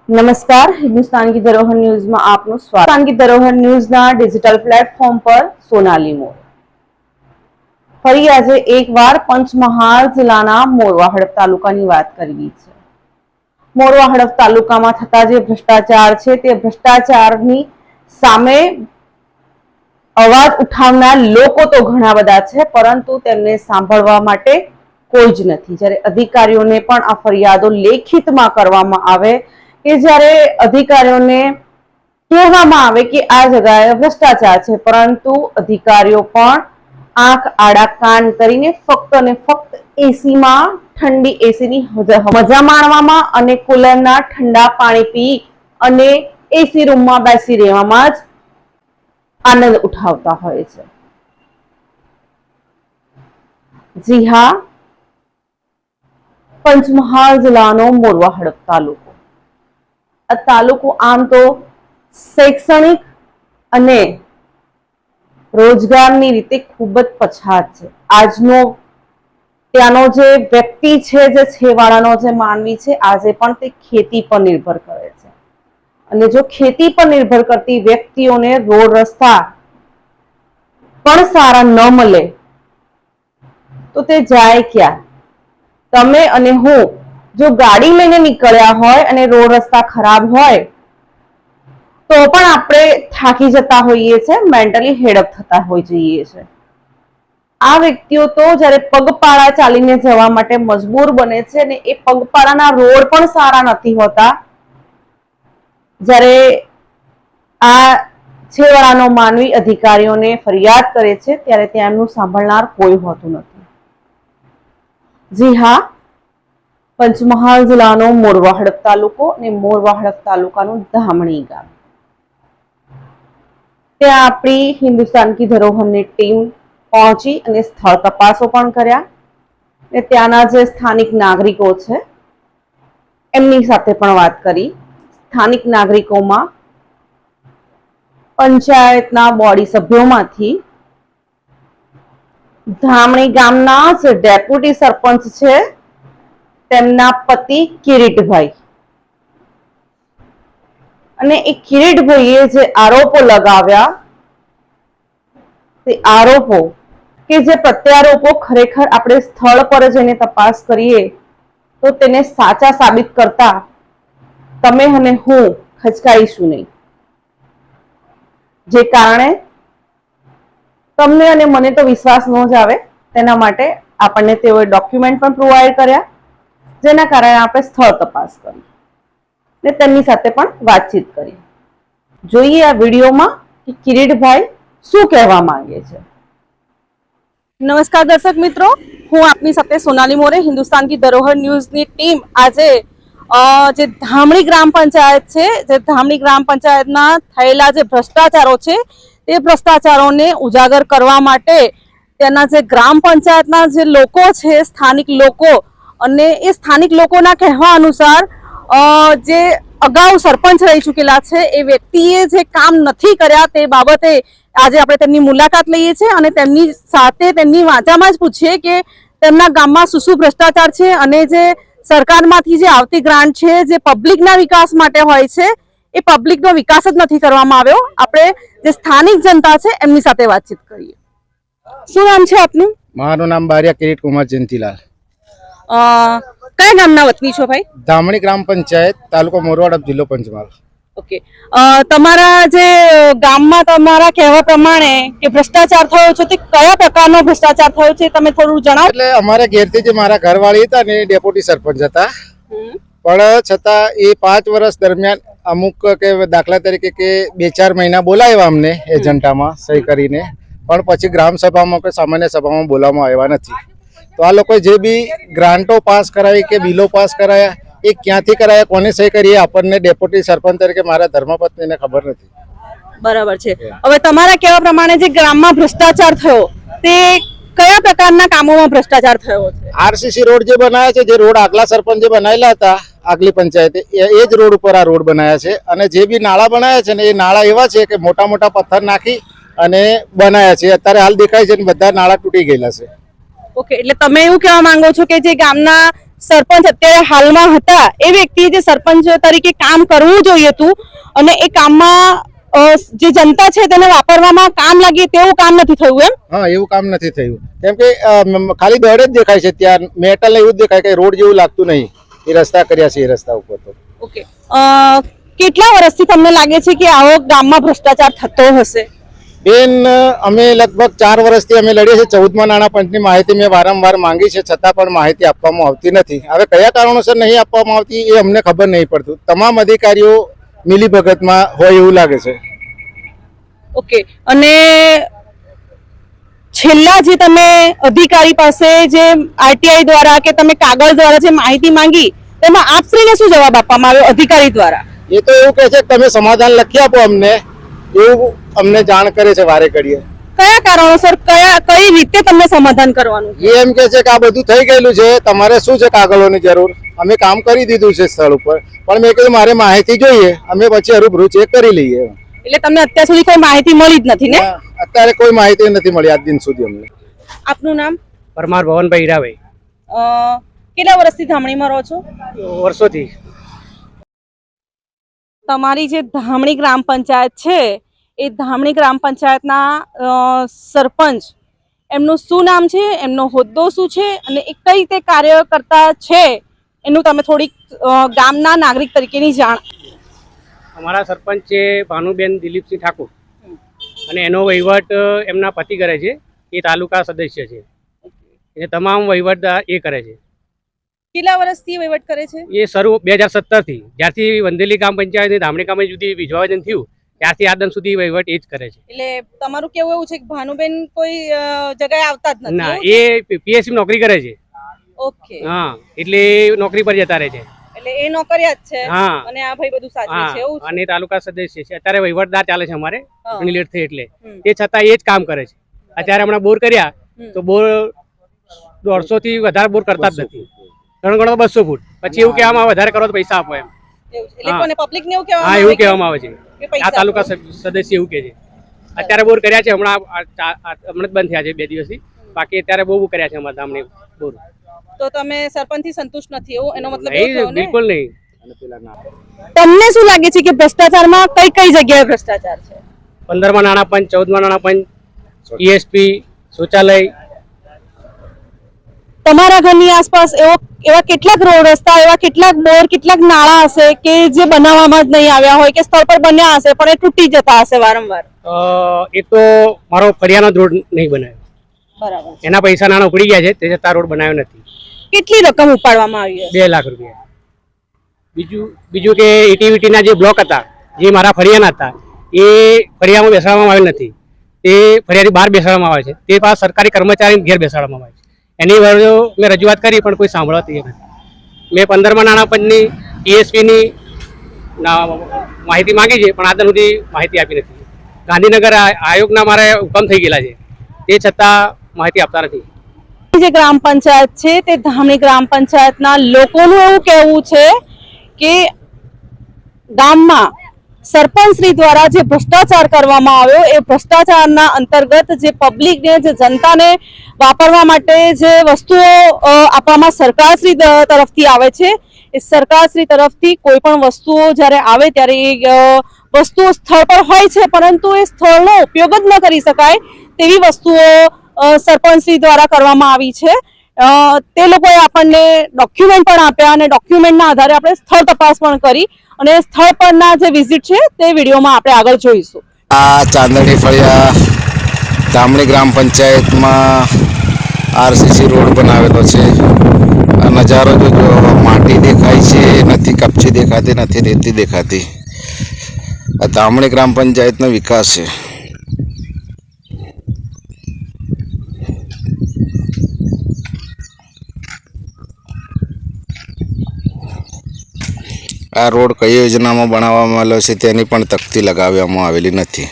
नमस्कार, हिंदुस्तान की धरोहर न्यूज में आपનું સ્વાગત। हिंदुस्तान की धरोहर न्यूज़ના ડિજિટલ પ્લેટફોર્મ પર સોનાલી મોર ફરી આજે એકવાર પંચમહાલ જિલ્લાના મોરવા હડફ તાલુકાની વાત કરવી છે। મોરવા હડફ તાલુકામાં થતા જે ભ્રષ્ટાચાર છે તે ભ્રષ્ટાચારની સામે અવાજ ઉઠાવનાર લોકો તો ઘણા બધા છે, પરંતુ તેમને સાંભળવા માટે કોઈ જ નથી। જ્યારે અધિકારીઓને પણ આ ફરિયાદો લેખિતમાં કરવામાં આવે કે જ્યારે અધિકારીઓને કહેવામાં આવે કે આ જગ્યાએ ભ્રષ્ટાચાર છે, પરંતુ અધિકારીઓ પણ આંખ આડા કાન કરીને ફક્ત ને ફક્ત એસીમાં ઠંડી એસીની મજા માણવામાં અને કુલરના ઠંડા પાણી પી અને એસી રૂમમાં બેસી રહેવામાં જ આનંદ ઉઠાવતા હોય છે। જી હા, પંચમહાલ જિલ્લાનો મોરવા હડફ તાલુકો। આ તાલુકો આમ તો શૈક્ષણિક અને રોજગારની રીતે ખૂબ જ પછાત છે। આજનો ત્યાંનો જે વ્યક્તિ છે, જે છેવાડાનો જે માનવી છે, આજે પણ તે ખેતી પર નિર્ભર કરે છે। અને જો ખેતી પર નિર્ભર કરતી વ્યક્તિઓને રોડ રસ્તા પણ સારા ન મળે તો તે જાય ક્યાં? તમે અને હું જો ગાડી લઈને નીકળ્યા હોય અને રોડ રસ્તા ખરાબ હોય તો પણ આપણે થાકી જતા હોઈએ છે, મેન્ટલી હેડઅપ થતા હોઈ જઈએ છે। આ વ્યક્તિઓ તો જ્યારે પગપાળા ચાલીને જવા માટે મજબૂર બને છે ને એ પગપાળાના રોડ પણ સારા નથી હોતા। જ્યારે આ છેવાડાનો માનવી અધિકારીઓને ફરિયાદ કરે છે ત્યારે તેમનું સાંભળનાર કોઈ હોતું નથી। જી હા, પંચમહાલ જિલ્લાનો મોરવા હડફ તાલુકો અને મોરવા હડફ તાલુકાનું ધામણી ગામ, ત્યાં આપણી હિન્દુસ્તાન કી ધરોહરની ટીમ પહોંચી અને સ્થળ તપાસો પણ કર્યા અને ત્યાંના જે સ્થાનિક નાગરિકો છે એમની સાથે પણ વાત કરી। સ્થાનિક નાગરિકોમાં પંચાયતના બોડી સભ્યોમાંથી ધામણી ગામના જે ડેપ્યુટી સરપંચ છે તેમના પતિ કિરીટભાઈ, અને એ કિરીટભાઈએ જે આરોપો લગાવ્યા તે આરોપો કે જે પ્રત્યારોપો ખરેખર આપણે સ્થળ પર જઈને તપાસ કરીએ તો તેને સાચા સાબિત કરતા તમે અને હું ખચકાઈશું નહીં। જે કારણે તમને અને મને તો વિશ્વાસ ન જ આવે, તેના માટે આપણને તેઓએ ડોક્યુમેન્ટ પણ પ્રોવાઈડ કર્યા, જેના કારણે આપણે સ્થળ તપાસ કરી ને તેમની સાથે પણ વાતચીત કરી। જોઈએ આ વિડીયોમાં કે કિરીટભાઈ શું કહેવા માંગે છે। નમસ્કાર દર્શક મિત્રો, હું આપની સાથે સોનાલી મોરે, હિન્દુસ્તાન કી ધરોહર ન્યૂઝની ટીમ આજે જે ધામણી ગ્રામ પંચાયત છે, જે ધામણી ગ્રામ પંચાયતના થયેલા જે ભ્રષ્ટાચારો છે તે ભ્રષ્ટાચારોને ઉજાગર કરવા માટે તેના જે ગ્રામ પંચાયતના જે લોકો છે, સ્થાનિક લોકો, અને એ સ્થાનિક લોકોના કહેવા અનુસાર જે અગાઉ સરપંચ રહી ચૂકેલા છે એ વ્યક્તિએ જે કામ નથી કર્યા તે બાબતે આજે આપણે તેમની મુલાકાત લઈએ છીએ અને તેમની સાથે તેમની વાચામાં જ પૂછીએ કે તેમના ગામમાં શું શું ભ્રષ્ટાચાર છે અને જે સરકારમાંથી જે આવતી ગ્રાન્ટ છે જે પબ્લિકના વિકાસ માટે હોય છે એ પબ્લિકનો વિકાસ જ નથી કરવામાં આવ્યો। આપણે જે સ્થાનિક જનતા છે એમની સાથે વાતચીત કરીએ। શું નામ છે આપનું? મારું નામ બારિયા કિરીટ કુમાર જયંતિલાલ। કયા ગામના વતની છો ભાઈ? ધામણી ગ્રામ પંચાયત, તાલુકો મોરવા હડફ, જિલ્લો પંચમહાલ। ઓકે, તમારા જે ગામમાં તમારા કહેવા પ્રમાણે કે ભ્રષ્ટાચાર થયો છે તે કયા પ્રકારનો ભ્રષ્ટાચાર થયો છે તમે થોડું જણાવો। એટલે અમારા ઘેરથી જે મારા ઘરવાળી હતા ને ડેપ્યુટી સરપંચ હતા, પણ છતાં એ 5 વર્ષ દરમિયાન અમુક કે દાખલા તરીકે કે 2-4 મહિના બોલાવ્યા અમને એજન્ટામાં સહી કરીને, પણ પછી ગ્રામ સભામાં કે સામાન્ય સભામાં બોલાવવામાં આવ્યા નથી। તો આ લોકોએ જે બી ગ્રાન્ટો પાસ કરાવી કે બિલો પાસ કરાયા એ ક્યાંથી કરાયા, કોને સહી કરી, આપણને ડેપ્યુટી સરપંચ તરીકે મારા ધર્મપત્નીને ખબર નથી। બરાબર છે। હવે તમારા કહેવા પ્રમાણે જે ગ્રામમાં ભ્રષ્ટાચાર થયો તે કયા પ્રકારના કામોમાં ભ્રષ્ટાચાર થયો છે? આરસીસી રોડ જે બનાવ્યા છે, જે રોડ આગલા સરપંચે બનાવેલા હતા આગલી પંચાયતે, એ જ રોડ ઉપર આ રોડ બનાવ્યા છે। અને જે બી નાળા બનાવ્યા છે ને એ નાળા એવા છે કે મોટા મોટા પથ્થર નાખી અને બનાવ્યા છે। અત્યારે હાલ દેખાય છે ને બધા નાળા તૂટી ગયેલા છે। ઓકે, એટલે તમે એવું કહેવા માંગો છો કે જે ગામના સરપંચ અત્યારે હાલમાં હતા એ વ્યક્તિએ જે સરપંચ તરીકે કામ કરવું જોઈએ હતું અને એ કામમાં જે જનતા છે તેને વાપરવામાં કામ લાગે તેવું કામ નથી થયું એમ. હા, એવું કામ નથી થયું કેમ કે ખાલી દોડ જ દેખાય છે ત્યાં, મેટલ એવું જ દેખાય કે રોડ જેવું લાગતું નહીં. એ રસ્તા કર્યા છે એ રસ્તા ઉપર તો. ઓકે, કેટલા વર્ષથી તમને લાગે છે કે આવો ગામમાં ભ્રષ્ટાચાર થતો હશે? બેન, અમે લગભગ 4 વર્ષથી અમે લડીએ છીએ. 14મા નાણાં પંચની માહિતી મેં વારંવાર માંગી છે, છતાં પણ માહિતી આપવામાં આવતી નથી. હવે કયા કારણોસર નહીં આપવામાં આવતી એ અમને ખબર નહીં પડતું. તમામ અધિકારીઓ મિલીભગતમાં હોય એવું લાગે છે. ઓકે, અને છેલ્લા જે તમે અધિકારી પાસે જે આરટીઆઈ દ્વારા કે તમે કાગળ દ્વારા જે માહિતી માંગી તેમાં આપશ્રીને શું જવાબ આપવામાં આવ્યો અધિકારી દ્વારા? એ તો એવું કહે છે કે તમે સમાધાન લખી આપો અમને, એવું અમને જાણ કરે છે વારે ઘડીએ. કયા કારણોસર કઈ રીતે તમને સમાધાન કરવાનું? એ એમ કે છે કે આ બધું થઈ ગયેલું છે, તમારે શું છે કાગળોની જરૂર, અમે કામ કરી દીધું છે સ્થળ ઉપર, પણ મેં કીધું મારે માહિતી જોઈએ, અમે પછી રૂબરૂ ચેક કરી લઈએ. એટલે તમને અત્યાર સુધી કોઈ માહિતી મળી જ નથી ને? અત્યારે કોઈ માહિતી નથી મળી આજ દિન સુધી અમને. આપનું નામ? પરમાર ભવનભાઈ હીરાભાઈ. કેટલા વર્ષથી ધામણીમાં રહો છો? વર્ષોથી. તમારી જે ધામણી ગ્રામ પંચાયત છે એ ધામણી ગ્રામ પંચાયતના સરપંચ, એમનું શું નામ છે, એમનો હોદ્દો શું છે અને એ કઈ રીતે કાર્ય કરતા છે એનું તમે થોડીક ગામના નાગરિક તરીકેની જાણ. અમારા સરપંચ છે ભાનુબેન દિલીપસિંહ ઠાકોર અને એનો વહીવટ એમના પતિ કરે છે. એ તાલુકા સદસ્ય છે, એ તમામ વહીવટ એ કરે છે. કેટલા વર્ષથી વહીવટ કરે છે? એ શરૂ 2017થી, જ્યારથી વંદેલી ગ્રામ પંચાયત ધામણી ગ્રામ સુધી વિભાજન થયું ત્યારથી આજ દિન સુધી વહીવટ એ જ કરે છે. એટલે તમારું કેવું એવું છે કે ભાનુબેન કોઈ જગ્યાએ આવતા જ નથી? ના, એ પીએસસી નોકરી કરે છે. ઓકે. હા, એટલે નોકરી પર જતા રહે છે. એટલે એ નોકરિયાત છે હા, અને આ ભાઈ બધું સાચવે છે એવું છે? અને તાલુકા સદસ્ય છે. અત્યારે વહીવટદાર ચાલે છે અમારે, ઘણી લેટ થઈ એટલે હમ. એ છતાં એ જ કામ કરે છે. અત્યારે હમણાં બોર કર્યા તો બોર 150 થી વધારે બોર કરતા જ નથી. ઘણો ઘણો 200 ફૂટ. પછી એવું કહેવામાં વધારે કરો તો પૈસા આપો એમ. એવું છે. એટલે કોને પબ્લિક ને એવું કહેવામાં હા, આવે એવું કે કહેવામાં આવે છે. કે પૈસા આ તાલુકા સદસ્ય એવું કહે છે. અત્યારે બોર કર્યા છે, હમણાં જ બંધ થયા છે 2 દિવસથી. બાકી અત્યારે બહુ કર્યા છે અમારા ગામને બોર. તો તમે સરપંચ થી સંતુષ્ટ નથી એવું એનો મતલબ એવો થયો નહીં, ને? બિલકુલ નહીં. તમને શું લાગે છે કે ભ્રષ્ટાચારમાં કઈ કઈ જગ્યાએ ભ્રષ્ટાચાર છે? 15મા નાણાં પંચ, 14મા નાણાં પંચ, ESP, શૌચાલય. તમારા ઘરની આસપાસ એવા કેટલાક રોડ રસ્તા, એવા કેટલાક બોર, કેટલાક નાળા હશે કે જે બનાવવામાં જ નહીં આવ્યા હોય કે સ્થળ પર બન્યા હશે પણ એ તૂટી જતા હશે વારંવાર? એ તો મારો ફરિયાનો જ રોડ નહીં બનાવ્યો. બરાબર. એના પૈસા નાણાં ઉપડી ગયા છે, તે છતાં રોડ બનાવ્યો નથી. કેટલી રકમ ઉપાડવામાં આવી હશે? 2 લાખ રૂપિયા. બીજું કે ઇટીવીટીના જે બ્લોક હતા, જે મારા ફરિયાના હતા, એ ફરિયામાં બેસાડવામાં આવેલ નથી. તે ફરિયાથી બહાર બેસાડવામાં આવે છે. તે પાછા સરકારી કર્મચારીને ઘેર બેસાડવામાં આવે છે. એની વાળો મેં રજૂઆત કરી પણ કોઈ સાંભળવા તૈયાર નથી. મેં 15મા નાણાં પંચની, ESPની માહિતી માંગી છે પણ આજ દિન સુધી માહિતી આપી નથી. ગાંધીનગર આયોગના મારા હુકમ થઈ ગયેલા છે, તે છતાં માહિતી આપતા નથી. જે ગ્રામ પંચાયત છે તે ધામણી ગ્રામ પંચાયતના લોકોનું એવું કહેવું છે કે ગામમાં સરપંચશ્રી દ્વારા જે ભ્રષ્ટાચાર કરવામાં આવ્યો એ ભ્રષ્ટાચારના અંતર્ગત જે પબ્લિકને, જે જનતાને વાપરવા માટે જે વસ્તુઓ આપવામાં સરકારશ્રી તરફથી આવે છે એ સરકારશ્રી તરફથી કોઈ પણ વસ્તુઓ જ્યારે આવે ત્યારે એ વસ્તુઓ સ્થળ પર હોય છે પરંતુ એ સ્થળનો ઉપયોગ જ ન કરી શકાય તેવી વસ્તુઓ સરપંચશ્રી દ્વારા કરવામાં આવી છે. તે લોકોએ આપણને ડોક્યુમેન્ટ પણ આપ્યા અને ડોક્યુમેન્ટના આધારે આપણે સ્થળ તપાસ પણ કરી અને સ્થળ પરના જે વિઝિટ છે તે વિડીયોમાં આપણે આગળ જોઈશું. આ ચાંદણી ફળિયા ધામણી ગ્રામ પંચાયતમાં આરસીસી રોડ બનાવેલો છે. આ નજારો જો માટી દેખાય છે, નથી કપચી દેખાતી, નથી રેતી દેખાતી. આ ધામણી ગ્રામ પંચાયતનો વિકાસ છે. આ રોડ કઈ યોજનામાં બનાવવામાં આવ્યો છે તેની પણ તકતી લગાવવામાં આવેલી નથી.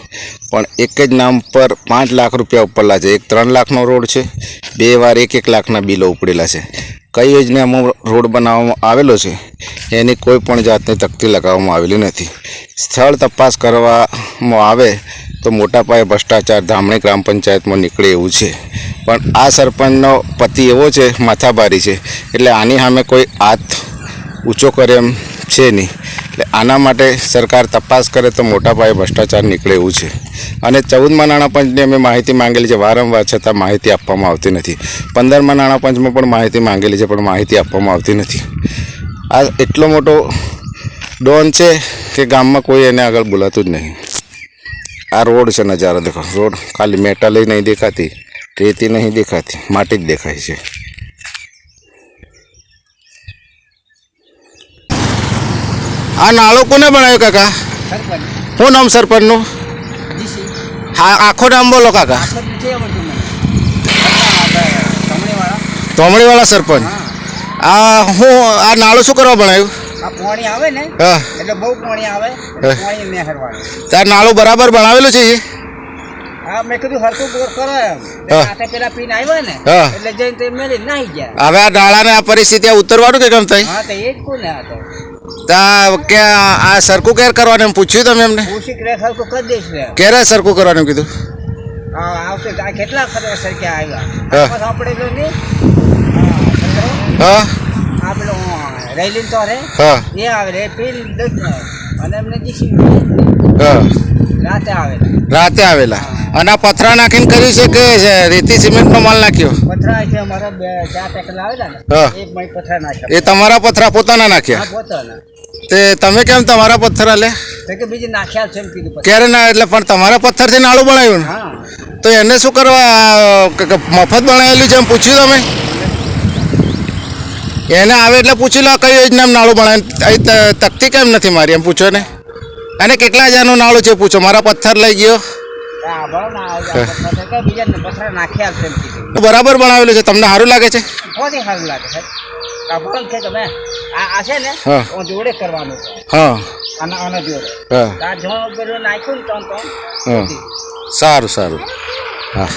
પણ એક જ નામ પર 5 લાખ રૂપિયા ઉપરલા છે. એક 3 લાખનો રોડ છે, 2 વાર 1-1 લાખના બિલો ઉપડેલા છે. કઈ યોજનામાં રોડ બનાવવામાં આવેલો છે એની કોઈ પણ જાતની તકતી લગાવવામાં આવેલી નથી. સ્થળ તપાસ કરવામાં આવે તો મોટા પાયે ભ્રષ્ટાચાર ધામણી ગ્રામ પંચાયતમાં નીકળે એવું છે. પણ આ સરપંચનો પતિ એવો છે, માથાભારી છે, એટલે આની સામે કોઈ હાથ ઊંચો કરે એમ છે નહીં. એટલે આના માટે સરકાર તપાસ કરે તો મોટા પાયે ભ્રષ્ટાચાર નીકળે એવું છે. અને 14મા નાણાં પંચની અમે માહિતી માંગેલી છે, વારંવાર, છતાં માહિતી આપવામાં આવતી નથી. 15મા નાણાં પંચમાં પણ માહિતી માંગેલી છે, પણ માહિતી આપવામાં આવતી નથી. આ એટલો મોટો ડોન છે કે ગામમાં કોઈ એને આગળ બોલાતું જ નહીં. આ રોડ છે, નજારો દેખો, રોડ ખાલી મેટલ નહીં દેખાતી, રેતી નહીં દેખાતી, માટી જ દેખાય છે. આ નાળો કોને બનાવ્યો કાકા? શું નામ સરપંચનું? હા, આખો નામ બોલો કાકા. તોમડીવાળા સરપંચ. આ નાળો શું કરવા બનાવ્યું? પાણી આવે ને હા, એટલે બહુ પાણી આવે, પાણી નહેરવાનું. ત્યાં નાળું બરાબર બનાવેલું છે. હા, મેં કીધું હરકું બોર કરો એમ. આતે પેલા પીને આવ્યા ને હા. એટલે જઈને તે મેલી નાહી ગયા. હવે આ નાળાને આ પરિસ્થિતિ ઉતરવાનું કે કેમ થાય? હા, તો એ જ કોને આ તો તા કે આ સરખું કેર કરવાનું એમ પૂછ્યું તમે એમને? પૂછી કે હરકું કરી દઈશ ને. ક્યારે સરખું કરવાનું કીધું? હા, આવશે. આ કેટલા ખરા સરખ્યા આવ્યા. હા. બસ આપણે તો નહીં. હા આ પેલો રેલીન તો રે હા એ આવે રે પીન દસ અને એમને જીસી હા, રાતે આવે. રાતે આવેલા. અને આ પથરા નાખીને કર્યું છે કે રેતી સિમેન્ટનો માલ નાખ્યો? પથરા છે અમારા 4 પેકલા આવેલા ને હા. એક મય પથરા નાખ્યા. એ તમારા પથરા પોતાના હા, નાખ્યા? પોતાના. તે તમે કેમ તમારા પથ્થર લે? તો કે બીજી નાખ્યા છે એમ કીધું પછી. ક્યારે ના? એટલે પણ તમારા પથ્થરથી નાળું બનાવ્યું ને? હા, તો એને શું કરવા મફત બનાવેલું છે એમ પૂછ્યું તમે? એને આવે એટલે પૂછી લો કઈ યોજના નાળું બનાવે. તકતી કેમ નથી મારી એમ પૂછો ને. અને કેટલા હજારનું નાળું છે પૂછો. મારા પથ્થર લઈ ગયો. આ બરાબર ના આવે. પથરા કે બીજા પથરા નાખ્યા છે એમ કીધું. બરાબર બનાવેલું છે. તમને સારું લાગે છે? બહુ સારું લાગે છે. આ બરાબર છે. તમે આ છે ને હા. જોડે કરવાનું છે. હા આના જોડે. હા આ જો પેલું નાખ્યું ને તો હા, સારું સારું. હા.